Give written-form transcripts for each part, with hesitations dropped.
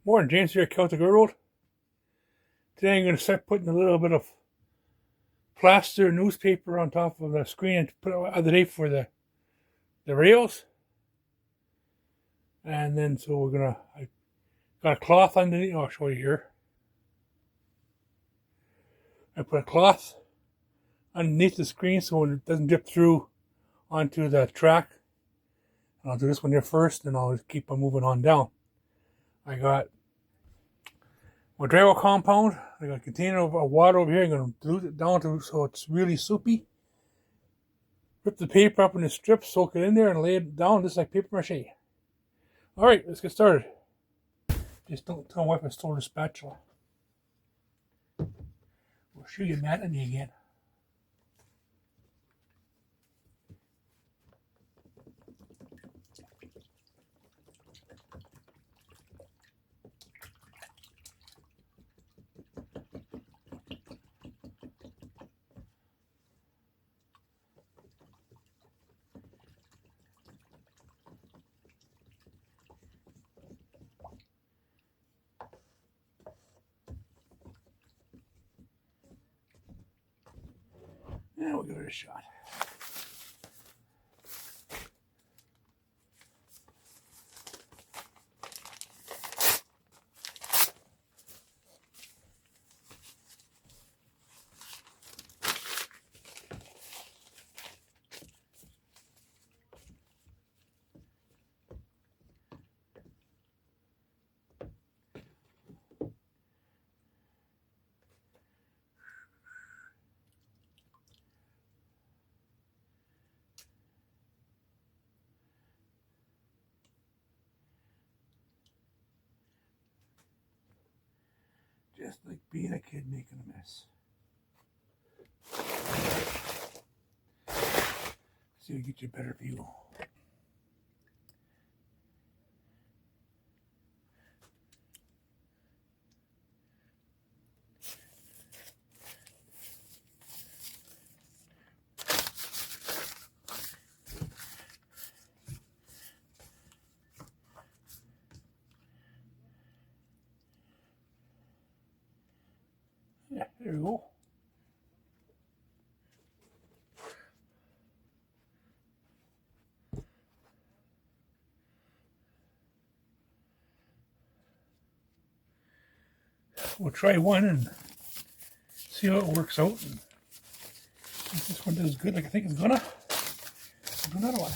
Morning, James here at Celtic Railroad. Today I'm going to start putting a little bit of plaster newspaper on top of the screen and put it other day for the rails. And then so I got a cloth underneath. I'll show you here. I put a cloth underneath the screen so it doesn't drip through onto the track. And I'll do this one here first, and I'll just keep on moving on down. I got my drywall compound. I got a container of water over here. I'm going to dilute it down to so it's really soupy. Rip the paper up in the strips, soak it in there, and lay it down just like paper mache. All right, let's get started. Just don't tell my wife I stole the spatula. We'll show you mad at me again. Yeah, we'll give it a shot. Just like being a kid making a mess. See if we get you a better view. Yeah, there we go. We'll try one and see how it works out. And if this one does good like I think it's gonna, we'll do another one.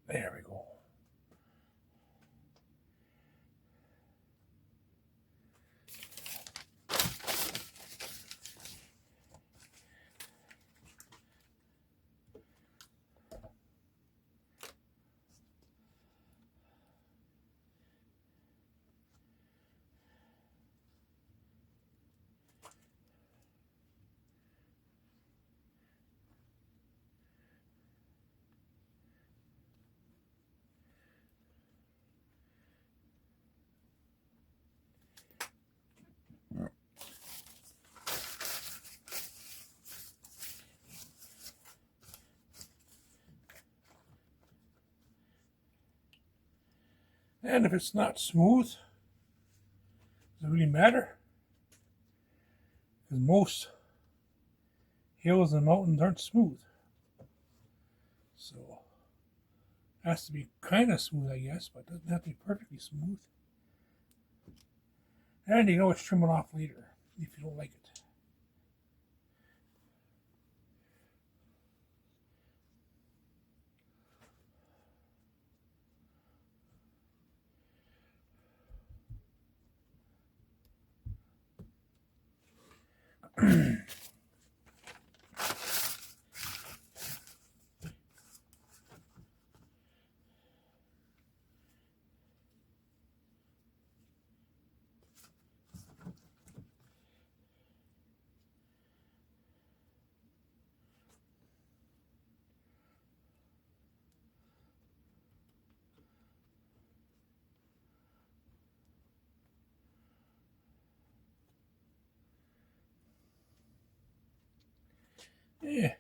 There we go. And if it's not smooth, does it really matter? Because most hills and mountains aren't smooth. So it has to be kind of smooth, I guess, but it doesn't have to be perfectly smooth. And you know it's trimming off later if you don't like it. Yeah.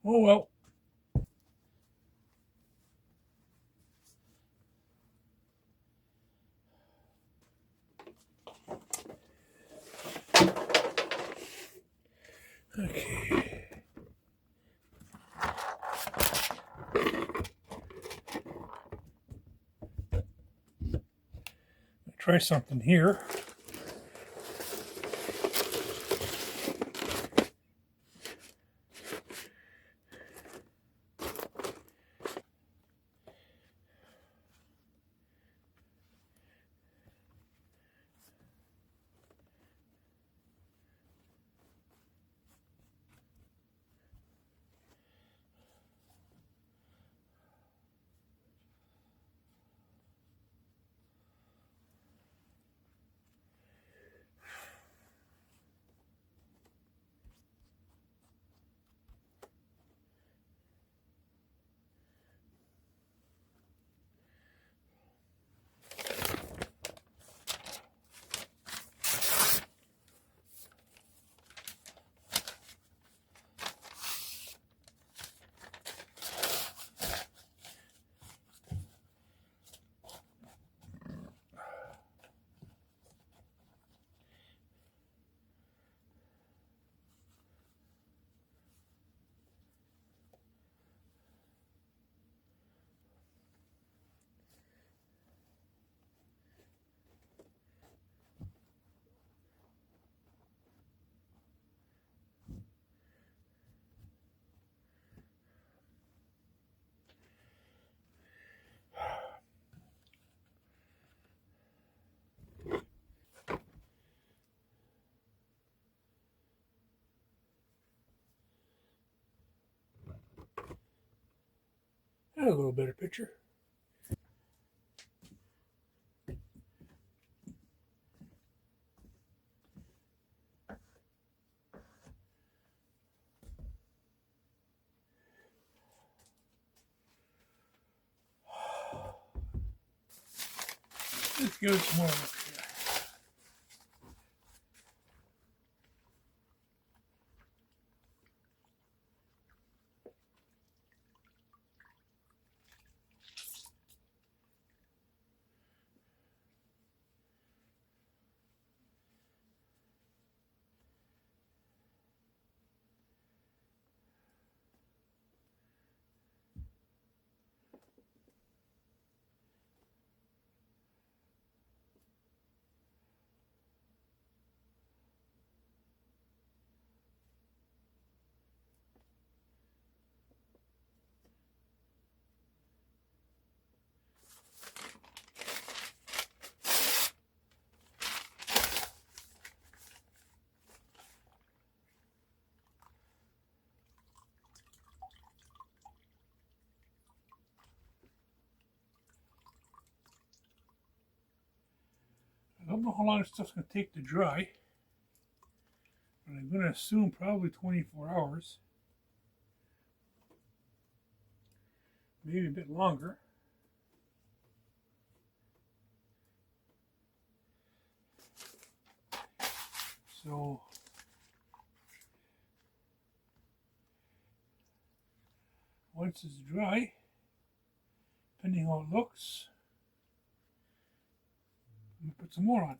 Oh well. Okay. Try something here. A little better picture. Let's give it some more look here. I don't know how long this stuff's going to take to dry, but I'm going to assume probably 24 hours, maybe a bit longer. So once it's dry, depending how it looks, I'm going to put some more on.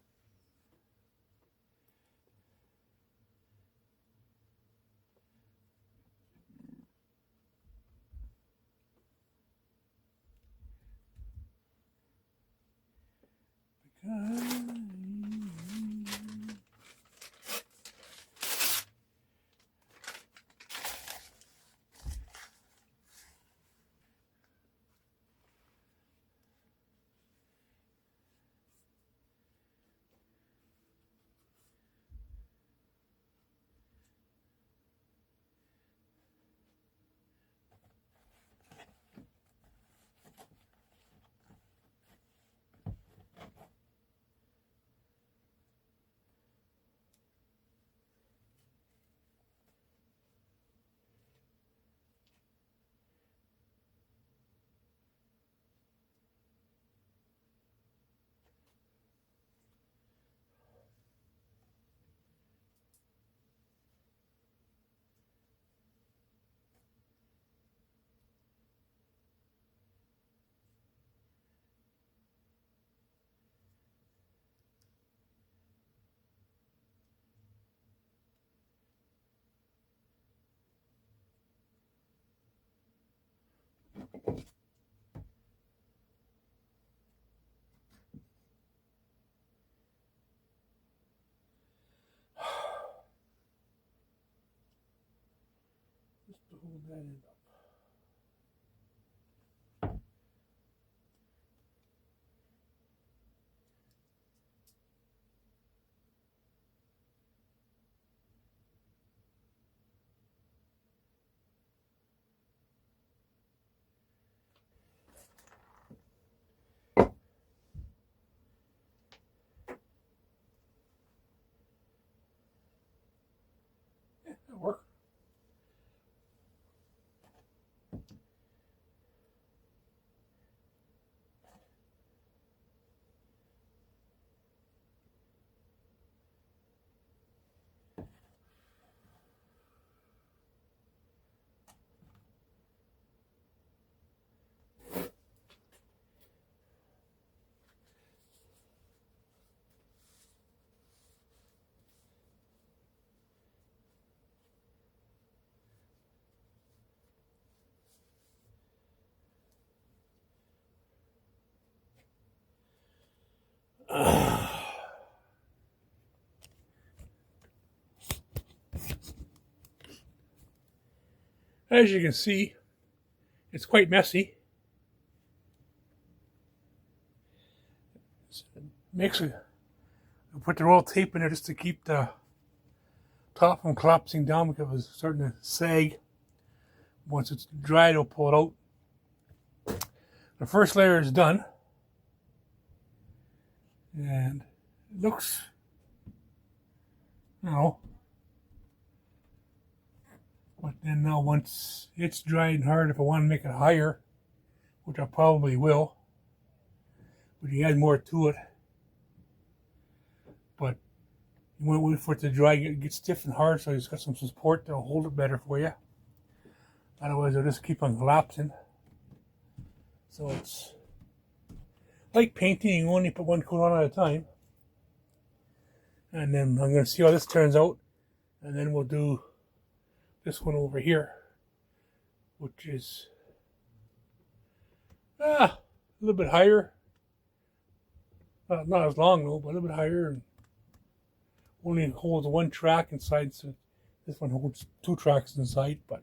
Just to hold that end up. Yeah, that'll work. As you can see, it's quite messy. I put the roll tape in there just to keep the top from collapsing down because it was starting to sag. Once it's dried, it'll pull it out. The first layer is done. And it looks, but then now once it's dried and hard, if I want to make it higher, which I probably will, but you add more to it. But you want to wait for it to dry, get stiff and hard, so it's got some support that'll hold it better for you. Otherwise, it'll just keep on collapsing. So it's like painting, you only put one coat on at a time. And then I'm going to see how this turns out. And then we'll do this one over here, which is a little bit higher. Not as long though, but a little bit higher. And only holds one track inside, so this one holds 2 tracks inside. But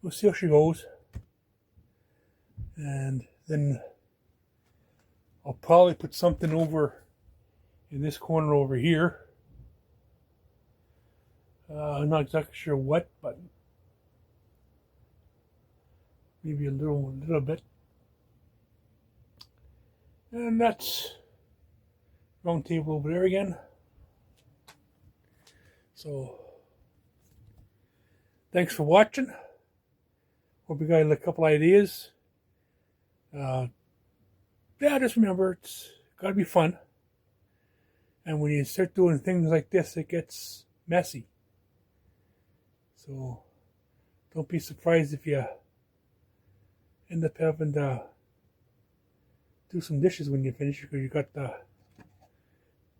we'll see how she goes. And then I'll probably put something over in this corner over here. I'm not exactly sure what, but maybe a little bit. And that's round table over there again. So thanks for watching. Hope you got a couple ideas. Just remember, it's got to be fun. And when you start doing things like this, it gets messy. So don't be surprised if you end up having to do some dishes when you finish, because you got the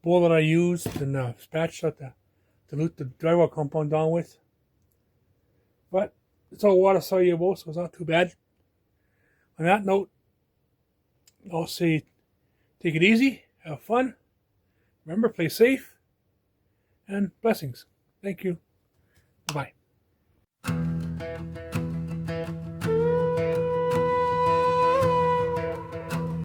bowl that I used and the spatula to dilute the drywall compound down with. But it's all water soluble, so it's not too bad. On that note, I'll say take it easy Have fun. Remember, play safe. And blessings. Thank you. Bye-bye.